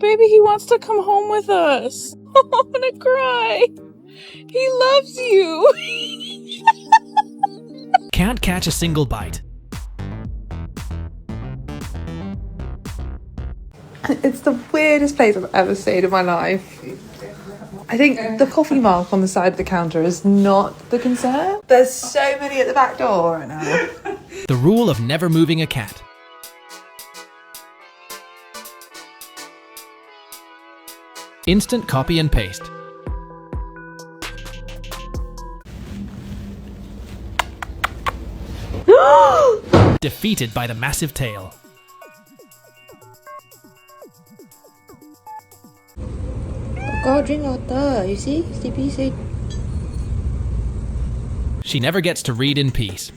Baby, he wants to come home with us. I'm gonna cry. He loves you. Can't catch a single bite. It's the weirdest place I've ever stayed in my life. I think the coffee mark on the side of the counter is not the concern. There's so many at the back door right now. The rule of never moving a cat. Instant copy and paste. Defeated by the massive tail. Go drink water, you see? CP said. She never gets to read in peace.